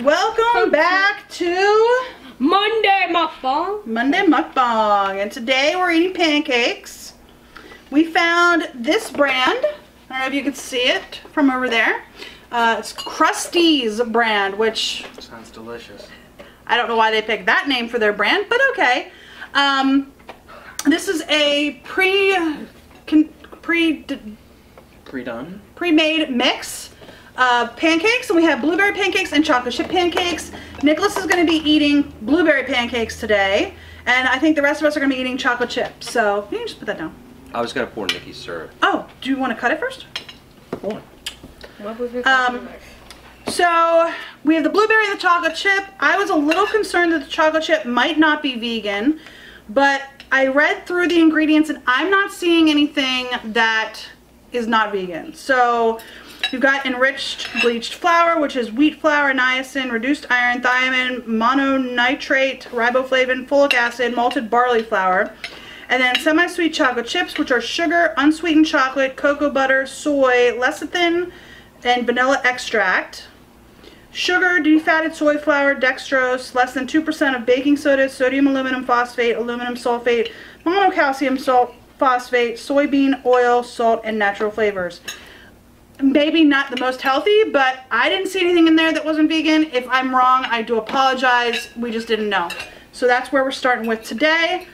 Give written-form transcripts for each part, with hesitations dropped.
Welcome back to Monday Mukbang. Monday Mukbang, and today we're eating pancakes. We found this brand. I don't know if you can see it from over there. It's Krusty's brand, which sounds delicious. I don't know why they picked that name for their brand, but okay. This is a pre-made mix of pancakes, and we have blueberry pancakes and chocolate chip pancakes. Nicholas is going to be eating blueberry pancakes today, and I think the rest of us are going to be eating chocolate chip. So you can just put that down. I was going to pour Nikki's syrup. Oh, do you want to cut it first? Pour. What was your So we have the blueberry and the chocolate chip. I was a little concerned that the chocolate chip might not be vegan, but I read through the ingredients and I'm not seeing anything that is not vegan. So you've got enriched bleached flour, which is wheat flour, niacin, reduced iron, thiamine, mononitrate, riboflavin, folic acid, malted barley flour. And then semi-sweet chocolate chips, which are sugar, unsweetened chocolate, cocoa butter, soy, lecithin, and vanilla extract. Sugar, defatted soy flour, dextrose, less than 2% of baking soda, sodium aluminum phosphate, aluminum sulfate, monocalcium phosphate, soybean oil, salt, and natural flavors. Maybe not the most healthy, but I didn't see anything in there that wasn't vegan. If I'm wrong, I do apologize. We just didn't know. So that's where we're starting with today.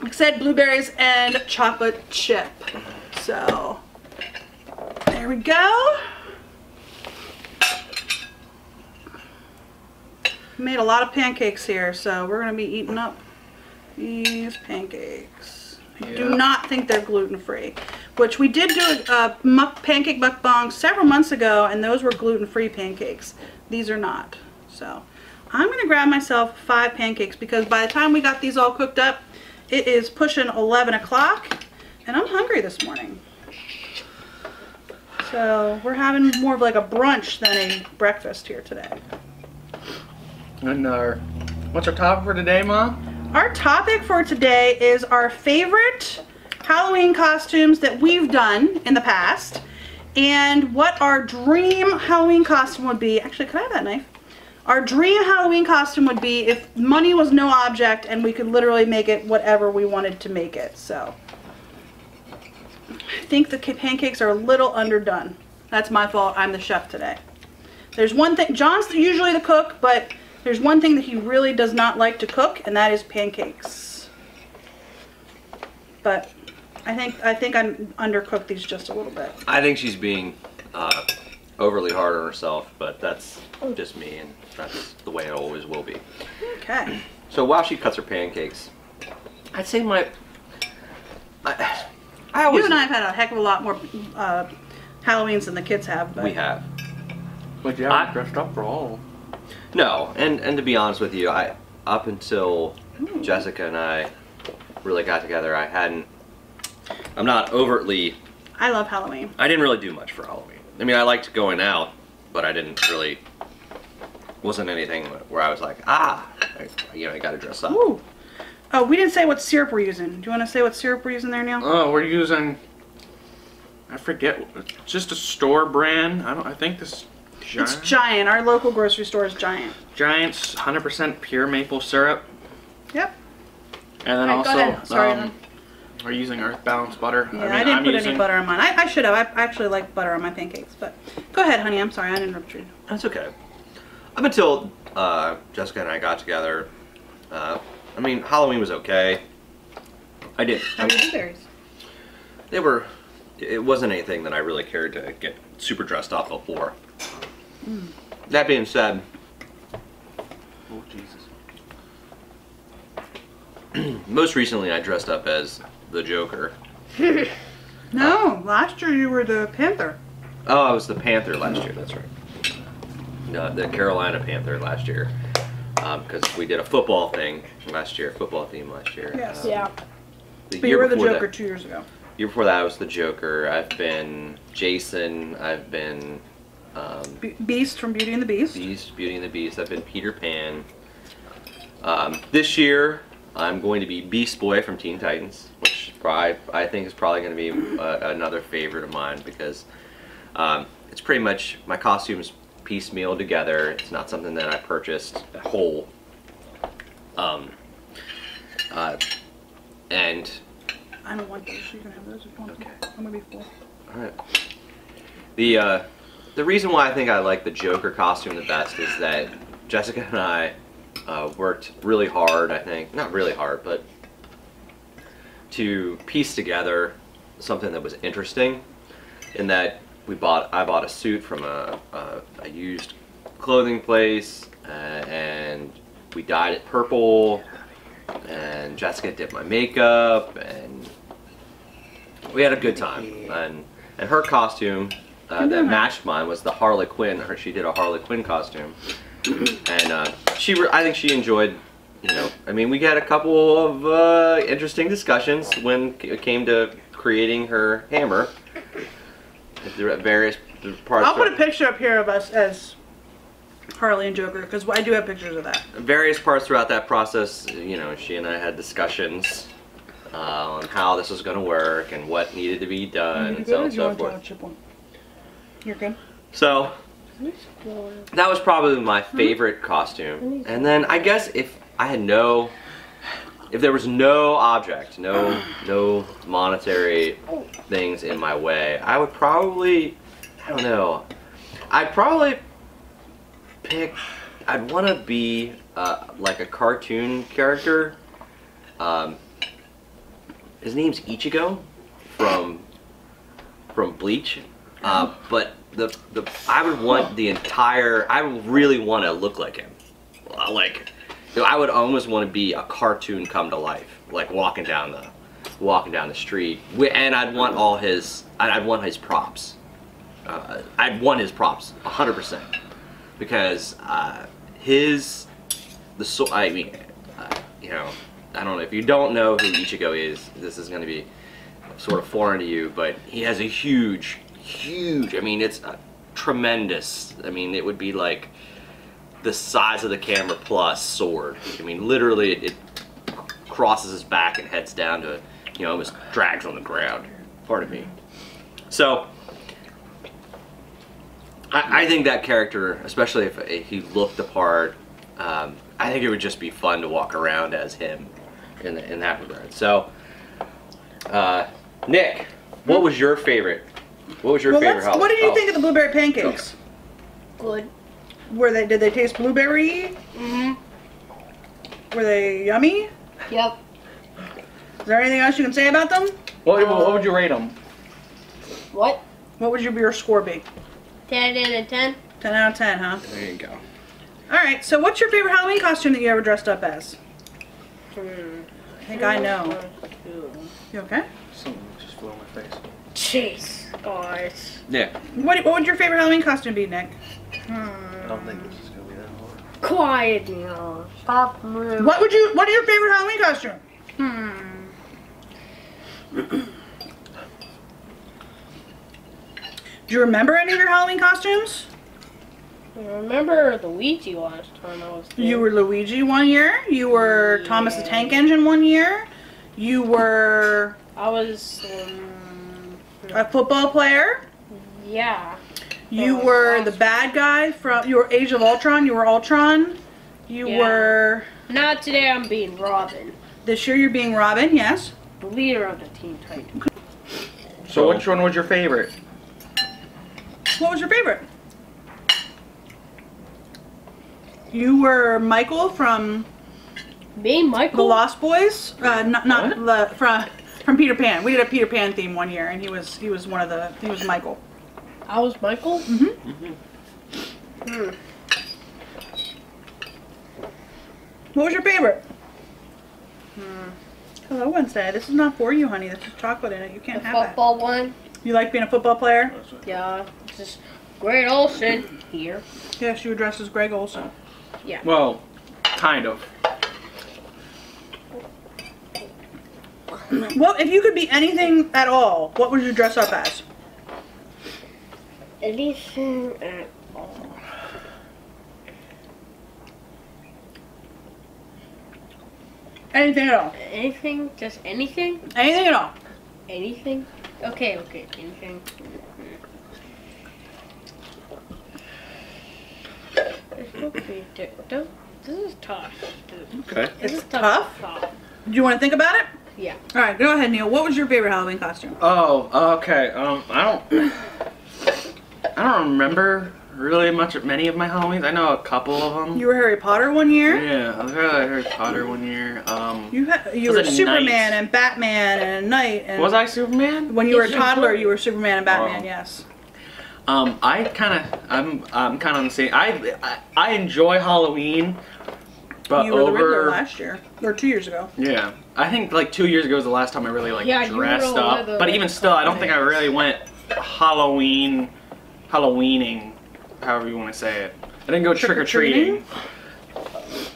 Like I said, blueberries and chocolate chip. So there we go. Made a lot of pancakes here, so we're going to be eating up these pancakes. I do not think they're gluten-free, which we did do a pancake mukbang several months ago, and those were gluten-free pancakes. These are not. So I'm going to grab myself 5 pancakes because by the time we got these all cooked up, it is pushing 11 o'clock, and I'm hungry this morning. So we're having more of like a brunch than a breakfast here today. And what's our topic for today, Mom? Our topic for today is our favorite Halloween costumes that we've done in the past, and what our dream Halloween costume would be. Actually, could I have that knife? Our dream Halloween costume would be if money was no object and we could literally make it whatever we wanted to make it. So I think the pancakes are a little underdone. That's my fault. I'm the chef today. There's one thing, John's usually the cook, but there's one thing that he really does not like to cook, and that is pancakes. But I think I undercooked these just a little bit. I think she's being overly hard on herself, but that's just me, and that's the way it always will be. Okay. So while she cuts her pancakes, I'd say I always... You and I have had a heck of a lot more Halloweens than the kids have. But we have. But you haven't dressed up for all. No, and to be honest with you, up until Jessica and I really got together, I'm not overtly... I love Halloween. I didn't really do much for Halloween. I mean, I liked going out, but I didn't really... Wasn't anything where I was like, I gotta dress up. Ooh. Oh, we didn't say what syrup we're using. Do you want to say what syrup we're using there, Neil? Oh, we're using... I forget. It's just a store brand. I think this... Giant? It's Giant. Our local grocery store is Giant. Giant's 100% pure maple syrup. Yep. And then right, also, sorry, we're using Earth Balanced butter. Yeah, I didn't put any butter on mine. I should have. I actually like butter on my pancakes. But go ahead, honey. I'm sorry. I didn't interrupt you. That's okay. Up until Jessica and I got together, I mean, Halloween was okay. I did. How were your blueberries? It wasn't anything that I really cared to get super dressed up before. That being said, oh Jesus! Most recently I dressed up as the Joker. No, last year you were the Panther. Oh, I was the Panther last year. That's right. The Carolina Panther last year, because we did a football thing last year, football theme last year. Yes. Yeah. But you were the Joker 2 years ago. Year before that I was the Joker. I've been Jason. I've been Beast from Beauty and the Beast. Beauty and the Beast. I've been Peter Pan. This year, I'm going to be Beast Boy from Teen Titans, which I think is probably going to be another favorite of mine because it's pretty much, my costumes piecemeal together. It's not something that I purchased whole. And I don't want those. You can have those if you want. Okay. I'm gonna be full. all right. The reason why I think I like the Joker costume the best is that Jessica and I worked really hard. I think not really hard, but to piece together something that was interesting. In that I bought a suit from a used clothing place, and we dyed it purple. And Jessica did my makeup, and we had a good time. And her costume that matched mine was the Harley Quinn. She did a Harley Quinn costume, and I think she enjoyed. You know, I mean, we had a couple of interesting discussions when it came to creating her hammer. At various parts. I'll put a picture up here of us as Harley and Joker, because I do have pictures of that. Various parts throughout that process, you know, she and I had discussions on how this was going to work and what needed to be done, and so on and so forth. You're good. So that was probably my favorite costume. And then I guess if there was no object, no monetary things in my way, I would probably, I don't know, I'd want to be like a cartoon character. His name's Ichigo from Bleach. But I would want I would really want to look like him. Like, I would almost want to be a cartoon come to life, like walking down the street, and I'd want his props. I'd want his props 100%, because you know, I don't know if you don't know who Ichigo is. This is going to be sort of foreign to you, but he has a huge. I mean, it's tremendous. I mean, it would be like the size of the camera plus sword. I mean, literally, it crosses his back and heads down to, you know, almost drags on the ground. Pardon me. So, I think that character, especially if he looked the part, I think it would just be fun to walk around as him in that regard. So, Nick, what was your favorite? What was your favorite Halloween? What did you think of the blueberry pancakes? Good. Did they taste blueberry? Mhm. Were they yummy? Yep. Is there anything else you can say about them? What would you rate them? What? What would your score be? 10 out of 10. 10 out of 10, huh? There you go. Alright, so what's your favorite Halloween costume that you ever dressed up as? I think I know. You okay? Something just flew in my face. Jeez, guys. Yeah. What would your favorite Halloween costume be, Nick? I don't think this is gonna be that hard. Quiet now. Stop moving. What is your favorite Halloween costume? Do you remember any of your Halloween costumes? I remember Luigi last time I was there. You were Luigi one year. You were Thomas the Tank Engine one year. You were I was, a football player. yeah. You were the bad guy from. You were Age of Ultron. You were Ultron. You were. Not today. I'm being Robin, This year you're being Robin. Yes. the leader of the Teen Titans. So which one was your favorite? What was your favorite? You were Michael from Me, the Michael. Lost Boys. From Peter Pan. We did a Peter Pan theme one year, and he was Michael. I was Michael. What was your favorite? Hello, Wednesday. This is not for you, honey. This is chocolate in it. You can't The have football one. that. You like being a football player? Yeah. Just Great Olsen here. Yes, you were dressed as Greg Olson. Yeah. Well, kind of. Well, if you could be anything at all, what would you dress up as? Anything at all. Anything at all. Anything? Just anything? Anything at all. Anything? Okay, anything. This is tough, dude. Okay. This is It's tough? Tough. Do you want to think about it? Yeah. All right, go ahead, Neil. What was your favorite Halloween costume? Oh, okay. I don't remember really many of my Halloweens. I know a couple of them. You were Harry Potter one year. Yeah, I was Harry Potter one year. You was were a Superman knight. and Batman and a knight. And Was I Superman? when you were a Yes, you toddler, were. you were Superman and Batman. Oh. Yes. I'm kind of on the same. I enjoy Halloween, but You were the Riddler over last year or 2 years ago. yeah, I think like 2 years ago was the last time I really like Yeah, you were dressed the up. leather But even still, I don't think I costume. really went Halloweening, however you want to say it. I didn't go trick or treating.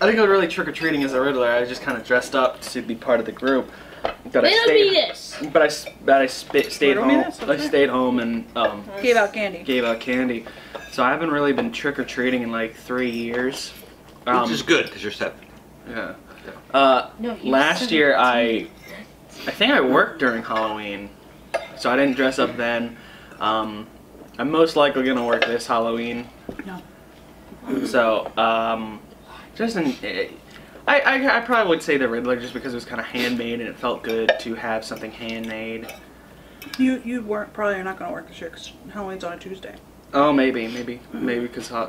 I didn't go really trick or treating as a Riddler. I just kind of dressed up to be part of the group. But Riddle me this. I stayed Riddle me home. this? I stayed home and Gave out candy. gave out candy. So I haven't really been trick or treating in like 3 years. Which is good because you're 7. Yeah. No, he was Last year 17. I think I worked during Halloween, so I didn't dress up then. I'm most likely gonna work this Halloween. No. So I probably would say the Riddler just because it was kind of handmade and it felt good to have something handmade. You weren't probably are not going to work this year because Halloween's on a Tuesday. Oh, maybe because I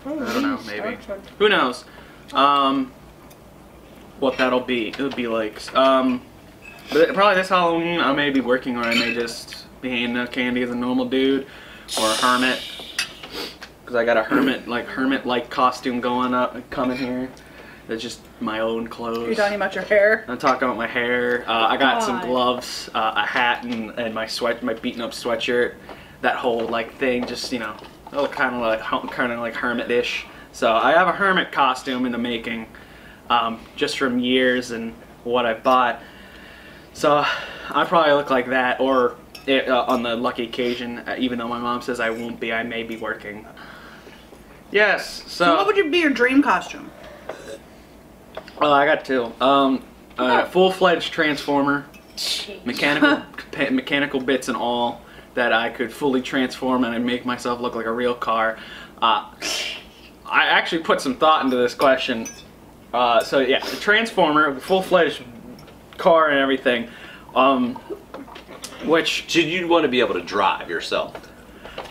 don't know, maybe. Who knows? What that'll be? It would be like, but probably this Halloween I may be working, or I may just be handing out candy as a normal dude, or a hermit, because I got a hermit-like costume coming here. That's just my own clothes. You're talking about your hair. I'm talking about my hair. I got some God. gloves, a hat, and my beaten-up sweatshirt. That whole like thing, just kind of like hermit-ish. So I have a hermit costume in the making, just from years and what I bought. So I probably look like that, or on the lucky occasion, even though my mom says I won't be, I may be working. Yes. So what would be your dream costume? I got two. Full-fledged transformer, mechanical bits and all that I could fully transform and make myself look like a real car. I actually put some thought into this question. So yeah, the transformer, full-fledged car and everything. Which Should you want to be able to drive yourself?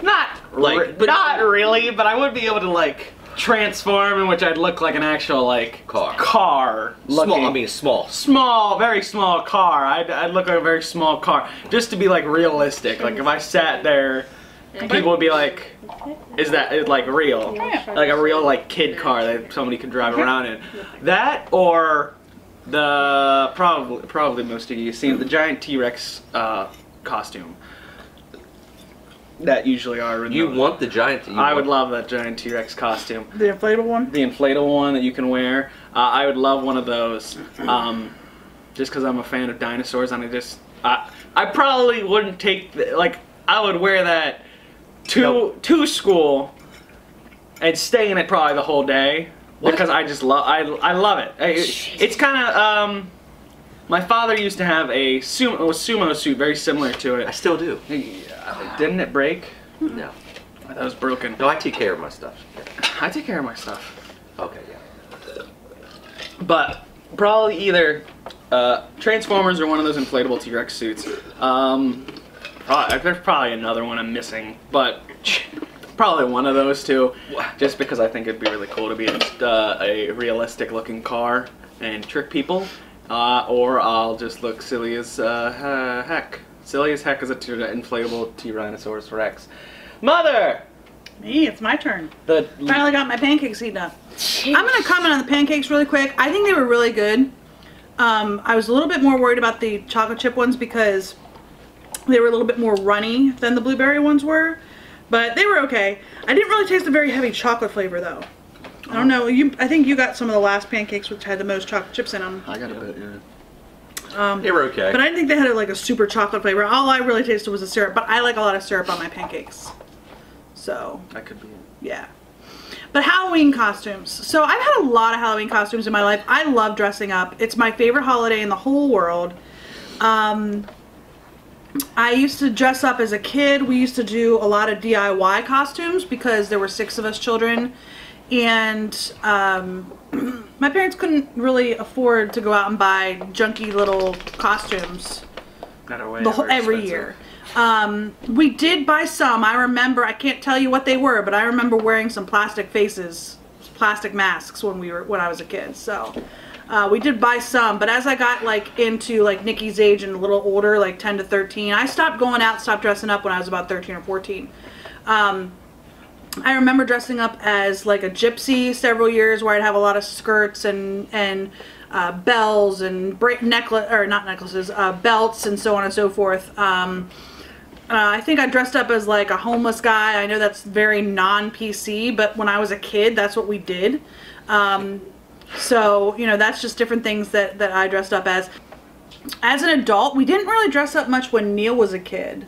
not really, but I would be able to like transform in which I'd look like an actual like car looking. Small. I mean small. Small, very small car. I'd look like a very small car, just to be like realistic. Like if I sat there, people would be like, "Is that like real? Like a real like kid car that somebody could drive around in?" That or the probably most of you seen the giant T-Rex costume. That usually are. You want the giant? I would love that giant T-Rex costume. The inflatable one? The inflatable one that you can wear. I would love one of those. Just because I'm a fan of dinosaurs, and I probably wouldn't take I would wear that to school and stay in it probably the whole day because I just love I love it. It's kind of my father used to have a sumo suit very similar to it. I still do. Didn't it break? No. That was broken. No, I take care of my stuff. I take care of my stuff. Okay, yeah. But probably either Transformers or one of those inflatable T-Rex suits. There's probably another one I'm missing, but probably one of those two. Just because I think it'd be really cool to be a realistic-looking car and trick people, or I'll just look silly as heck. Silly as heck as a inflatable Tyrannosaurus Rex. Mother! Me, it's my turn. The Finally got my pancakes heated up. I'm going to comment on the pancakes really quick. I think they were really good. I was a little bit more worried about the chocolate chip ones because they were a little bit more runny than the blueberry ones were. But they were okay. I didn't really taste a very heavy chocolate flavor though. I don't know. I think you got some of the last pancakes which had the most chocolate chips in them. I got a bit, yeah. They were okay. But I didn't think they had like a super chocolate flavor. All I really tasted was the syrup. But I like a lot of syrup on my pancakes. So, That could be it. yeah. But Halloween costumes. So I've had a lot of Halloween costumes in my life. I love dressing up. It's my favorite holiday in the whole world. I used to dress up as a kid. We used to do a lot of DIY costumes because there were 6 of us children, and my parents couldn't really afford to go out and buy junky little costumes every year. We did buy some. I remember, I can't tell you what they were, but I remember wearing some plastic faces, plastic masks when I was a kid. So we did buy some, but as I got like into like Nikki's age and a little older, like 10 to 13, I stopped going out, stopped dressing up when I was about 13 or 14. I remember dressing up as like a gypsy several years, where I'd have a lot of skirts and bells and belts and so on and so forth. I think I dressed up as like a homeless guy. I know that's very non-PC, but when I was a kid, that's what we did. So, you know, that's just different things that I dressed up as. As an adult, we didn't really dress up much when Neil was a kid.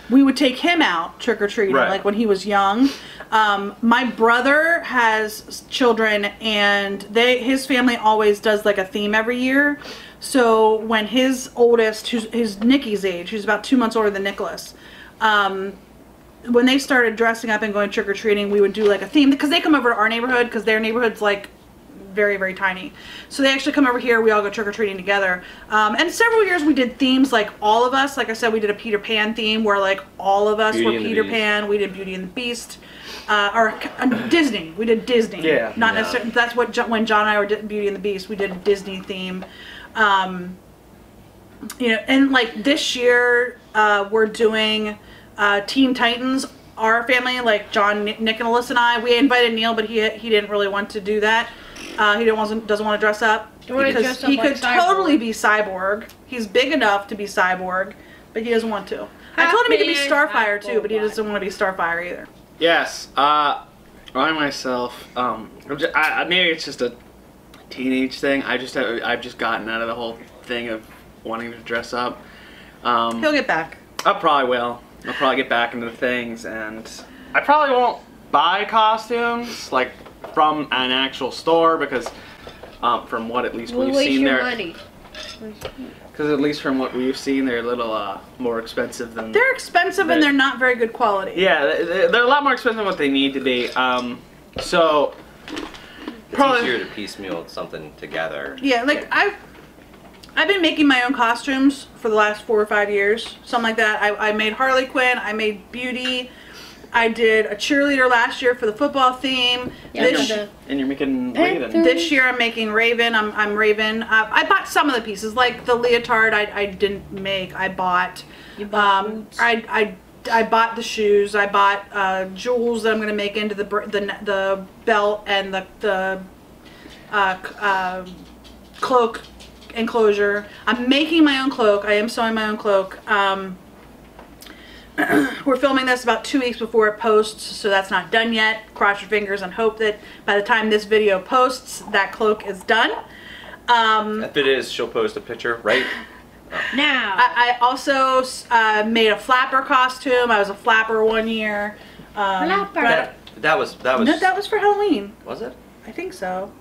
We would take him out trick-or-treating, like when he was young. My brother has children, and his family always does like a theme every year. So when his oldest, who's Nikki's age, who's about 2 months older than Nicholas, when they started dressing up and going trick-or-treating, we would do like a theme, because they come over to our neighborhood, because their neighborhood's like very, very tiny. So they actually come over here, we all go trick-or-treating together. And several years we did themes, like all of us, like I said, we did a Peter Pan theme where like all of us were Peter Pan. We did Beauty and the Beast, or Disney. We did Disney. Yeah. Not necessarily, that's what, when John and I were doing Beauty and the Beast, we did a Disney theme. You know, and like this year, we're doing Teen Titans. Our family, like John, Nick, and Alyssa and I, we invited Neil, but he didn't really want to do that. He doesn't want to dress up because he could totally be Cyborg. He's big enough to be Cyborg, but he doesn't want to. I told him he could be Starfire too, but he doesn't want to be Starfire either. Yes. I myself, maybe it's just a teenage thing. I've just gotten out of the whole thing of wanting to dress up. He'll get back. I probably will. I'll probably get back into things, and I probably won't buy costumes like from an actual store, because from what at least we've seen there, because at least from what we've seen, they're a little more expensive than. They're expensive and they're not very good quality. Yeah, they're a lot more expensive than what they need to be. So it's easier to piecemeal something together. Yeah, like I've been making my own costumes for the last 4 or 5 years, something like that. I made Harley Quinn, I made Beauty, I did a cheerleader last year for the football theme. Yeah, and you're making Raven. This year I'm making Raven. I'm Raven. I bought some of the pieces, like the leotard I didn't make. I bought. You bought boots. I bought the shoes. I bought jewels that I'm going to make into the belt and the cloak enclosure. I'm making my own cloak. I am sewing my own cloak. We're filming this about 2 weeks before it posts, so that's not done yet. Cross your fingers and hope that by the time this video posts, that cloak is done. If it is, she'll post a picture right now. I also made a flapper costume. I was a flapper one year. Flapper. That was No, that was for Halloween. Was it? I think so.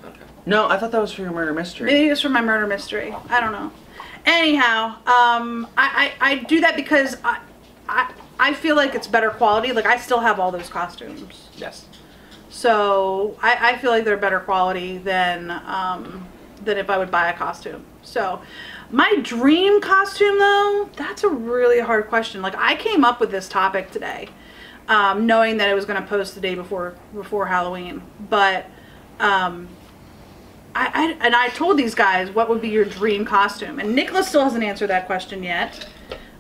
Okay. No, I thought that was for your murder mystery. Maybe it was for my murder mystery. I don't know. Anyhow, I do that because I feel like it's better quality. Like, I still have all those costumes. Yes. So I feel like they're better quality than if I would buy a costume. So my dream costume, though, that's a really hard question. Like, I came up with this topic today, knowing that it was going to post the day before Halloween. But I told these guys what would be your dream costume, and Nicholas still hasn't answered that question yet.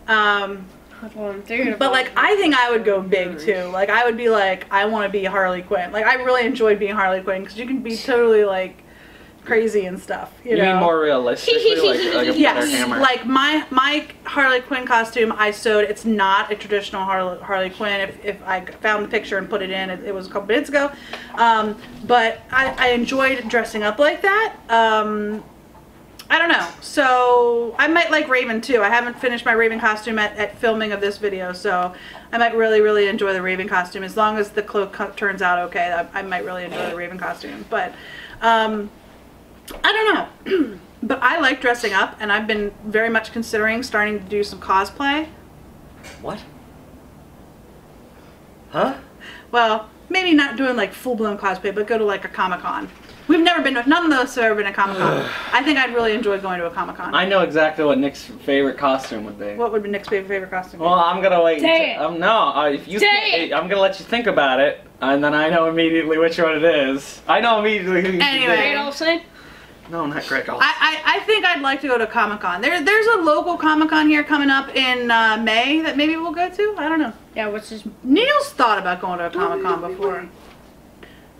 But like, I think I would go big too. Like, I would be like, I want to be Harley Quinn. Like, I really enjoyed being Harley Quinn because you can be totally like crazy and stuff. You know? Mean more realistically, like a yes, hammer. like my Harley Quinn costume I sewed. It's not a traditional Harley Quinn. If I found the picture and put it in, it was a couple minutes ago. But I enjoyed dressing up like that. I don't know. So I might like Raven too. I haven't finished my Raven costume at filming of this video, so I might really enjoy the Raven costume. As long as the cloak turns out okay, I might really enjoy the Raven costume. But I don't know. But I like dressing up, and I've been very much considering starting to do some cosplay. What? Huh? Well, maybe not doing like full-blown cosplay, but go to like a Comic-Con. We've never been to, none of us have ever been to Comic-Con. I think I'd really enjoy going to a Comic-Con. I know exactly what Nick's favorite costume would be. What would be Nick's favorite costume? Well, I'm gonna wait. Say it. No, if you, Say it. I'm gonna let you think about it, and then I know immediately which one it is. I know immediately who you should Anyway. Greg Olsen? be. No, not Greg Olsen. I think I'd like to go to Comic-Con. There's a local Comic-Con here coming up in May that maybe we'll go to. I don't know. Yeah, what's his... Neil's thought about going to a Comic-Con before.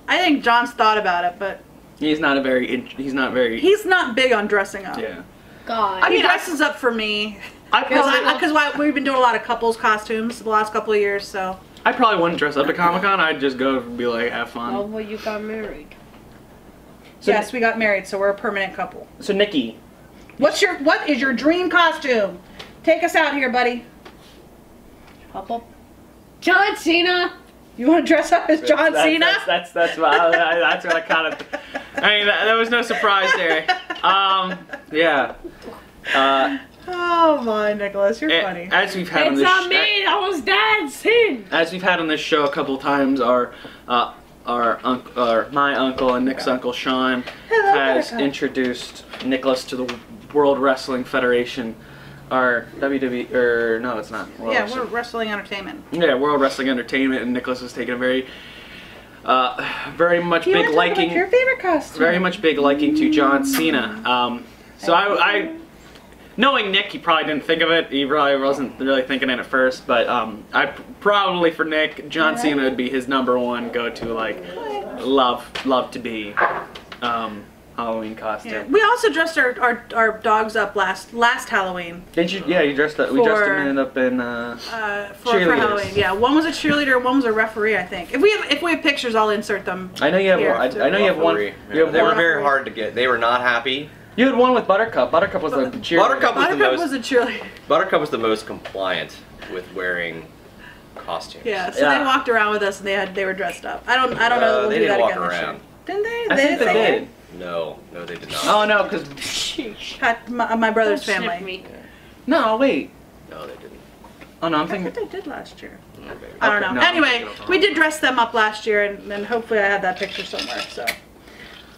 I think John's thought about it, but He's not he's not big on dressing up. Yeah. God. He dresses up for me. I probably, Because we've been doing a lot of couples costumes the last couple of years, so. I probably wouldn't dress up at Comic-Con. I'd just go and be like, have fun. Oh, well, you got married. So, Yes, we got married, so we're a permanent couple. So Nikki, What is your dream costume? Take us out here, buddy. Pop up. John Cena. You want to dress up as John Cena? That's what I kind of. I mean, there was no surprise there. Yeah. Oh my, Nicholas, you're funny. As we've had on It's this not me. That was dancing. as we've had on this show a couple times, my uncle and Nick's uncle Sean Hello, has Buttercup. introduced Nicholas to the World Wrestling Federation, or WWE, or no, it's not. World Yeah, Wrestling. we're wrestling entertainment. Yeah, World Wrestling Entertainment, and Nicholas has taken a very much You big wanna talk liking, about your favorite costume? very much big liking to John Cena. So I, knowing Nick, he probably didn't think of it. He probably wasn't really thinking it at first, but I probably for Nick, John Cena would be his #1 go-to, like love to be Halloween costume. Yeah. We also dressed our dogs up last Halloween. Didn't you? Yeah, you dressed up. We dressed him up in For Halloween. Yeah, one was a cheerleader, one was a referee, I think. If we have pictures, I'll insert them. I know you have. Here. I know you have one. Referee. You have They were one. very hard to get. They were not happy. You had one with Buttercup. Buttercup was the cheerleader. Buttercup was the Buttercup most. was a cheerleader. Buttercup was the most compliant with wearing costumes. Yeah, so Yeah. they walked around with us and they were dressed up. I don't know that we'll they do didn't that walk again this year. around. Didn't they? I think they did. No, they did not. Oh no, because My brother's Don't sniff family. me. no, wait. No, they didn't. Oh no, I'm I think thinking. they did last year. No, baby. I don't Okay, know. no, Anyway, I'm we did dress them up last year, and hopefully I have that picture somewhere. So,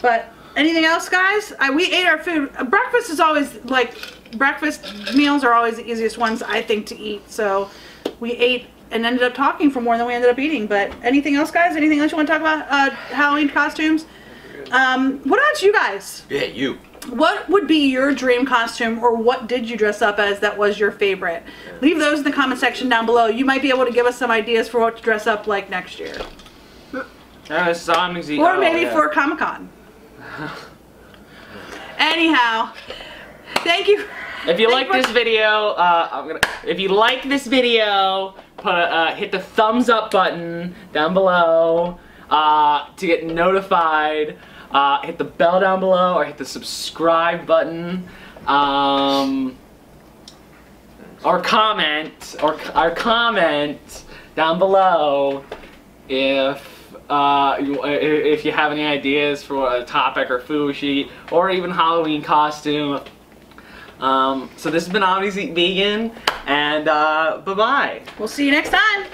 but anything else, guys? We ate our food. Breakfast is always breakfast meals are always the easiest ones I think to eat. So we ate and ended up talking for more than we ended up eating. But anything else, guys? Anything else you want to talk about? Halloween costumes. What about you guys? Yeah, you. What would be your dream costume, or what did you dress up as that was your favorite? Leave those in the comment section down below. You might be able to give us some ideas for what to dress up like next year. Or maybe for Comic-Con. Anyhow, thank you. If you like this video, if you like this video, hit the thumbs up button down below to get notified. Hit the bell down below, or hit the subscribe button. Or comment down below if you have any ideas for a topic or food sheet or even Halloween costume. So this has been Omnis Eat Vegan, and bye-bye. We'll see you next time.